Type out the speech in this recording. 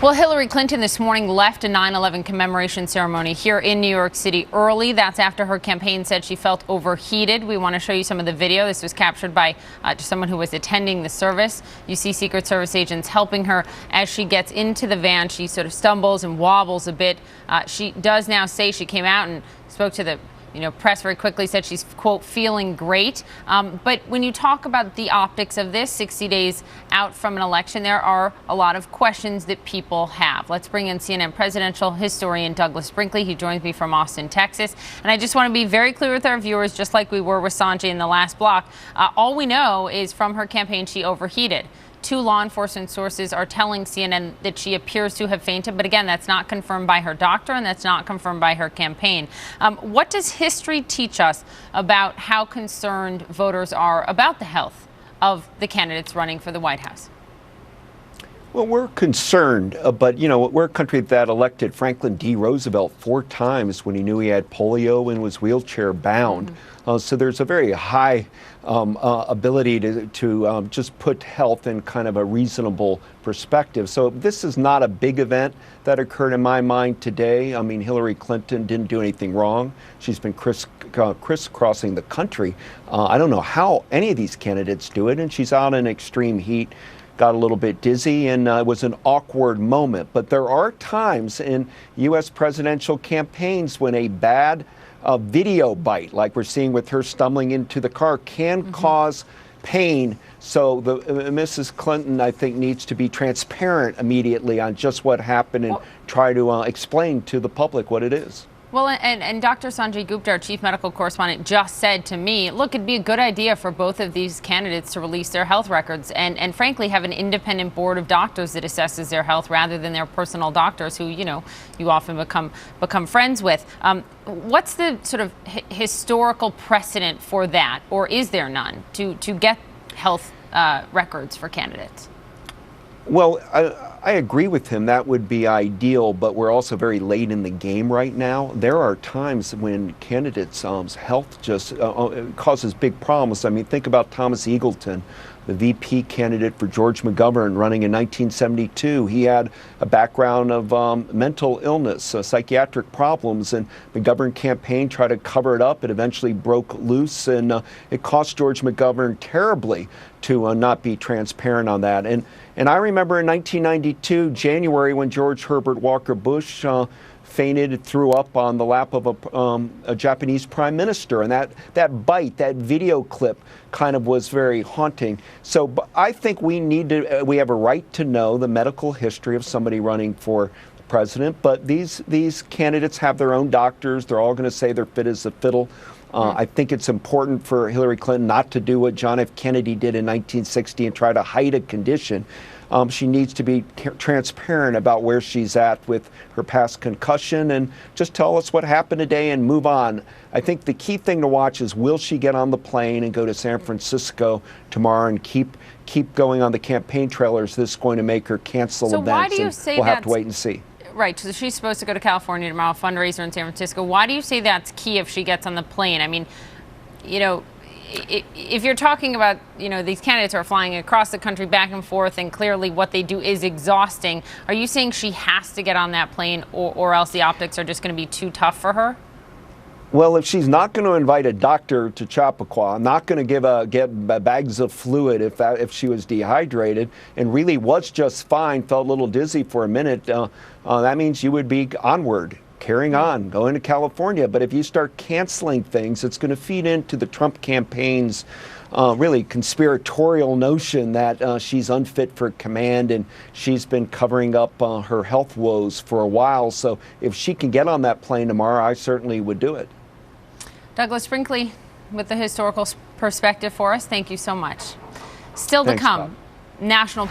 Well, Hillary Clinton this morning left a 9/11 commemoration ceremony here in New York City early. That's after her campaign said she felt overheated. We want to show you some of the video. This was captured by someone who was attending the service. You see Secret Service agents helping her as she gets into the van. She sort of stumbles and wobbles a bit. She does now say she came out and spoke to the press very quickly, said she's, quote, feeling great. But when you talk about the optics of this 60 days out from an election, there are a lot of questions that people have. Let's bring in CNN presidential historian Douglas Brinkley. He joins me from Austin, Texas. And I just want to be very clear with our viewers, just like we were with Sanjay in the last block. All we know is from her campaign, she overheated. Two law enforcement sources are telling CNN that she appears to have fainted. But again, that's not confirmed by her doctor and that's not confirmed by her campaign. What does history teach us about how concerned voters are about the health of the candidates running for the White House? Well, we're concerned, but, we're a country that elected Franklin D. Roosevelt 4 times when he knew he had polio and was wheelchair bound. So there's a very high ability to just put health in kind of a reasonable perspective. So this is not a big event that occurred in my mind today. I mean, Hillary Clinton didn't do anything wrong. She's been crisscrossing the country. I don't know how any of these candidates do it, and she's out in extreme heat. Got a little bit dizzy, and it was an awkward moment. But there are times in U.S. presidential campaigns when a bad video bite, like we're seeing with her stumbling into the car, can cause pain. So Mrs. Clinton, I think, needs to be transparent immediately on just what happened and try to explain to the public what it is. Well, and Dr. Sanjay Gupta, our chief medical correspondent, just said to me, look, it'd be a good idea for both of these candidates to release their health records and frankly, have an independent board of doctors that assesses their health rather than their personal doctors who, you often become friends with. What's the sort of historical precedent for that, or is there none, to get health records for candidates? Well, I agree with him. That would be ideal, but we're also very late in the game right now. There are times when candidates' health just causes big problems. I mean, think about Thomas Eagleton, the VP candidate for George McGovern running in 1972. He had a background of mental illness, psychiatric problems, and McGovern campaign tried to cover it up. It eventually broke loose, and it cost George McGovern terribly to not be transparent on that. And I remember in 1992, January, when George Herbert Walker Bush fainted, threw up on the lap of a Japanese prime minister. And that bite, that video clip kind of was very haunting. So I think we have a right to know the medical history of somebody running for president. But these candidates have their own doctors. They're all going to say they're fit as a fiddle. I think it's important for Hillary Clinton not to do what John F. Kennedy did in 1960 and try to hide a condition. She needs to be transparent about where she's at with her past concussion and just tell us what happened today and move on. I think the key thing to watch is, will she get on the plane and go to San Francisco tomorrow and keep going on the campaign trailers? This is going to make her cancel events. So why do you say we'll have to wait and see. Right, so she's supposed to go to California tomorrow, fundraiser in San Francisco. Why do you say that's key if she gets on the plane? I mean, if you're talking about, these candidates are flying across the country back and forth, and clearly what they do is exhausting, are you saying she has to get on that plane or else the optics are just going to be too tough for her? Well, if she's not going to invite a doctor to Chappaqua, not going to get bags of fluid if she was dehydrated and really was just fine, felt a little dizzy for a minute, that means you would be onward, carrying on, going to California. But if you start canceling things, it's going to feed into the Trump campaign's really conspiratorial notion that she's unfit for command, and she's been covering up her health woes for a while. So if she can get on that plane tomorrow, I certainly would do it. Douglas Brinkley with the historical perspective for us. Thank you so much. Still to Thanks, come, Bob. national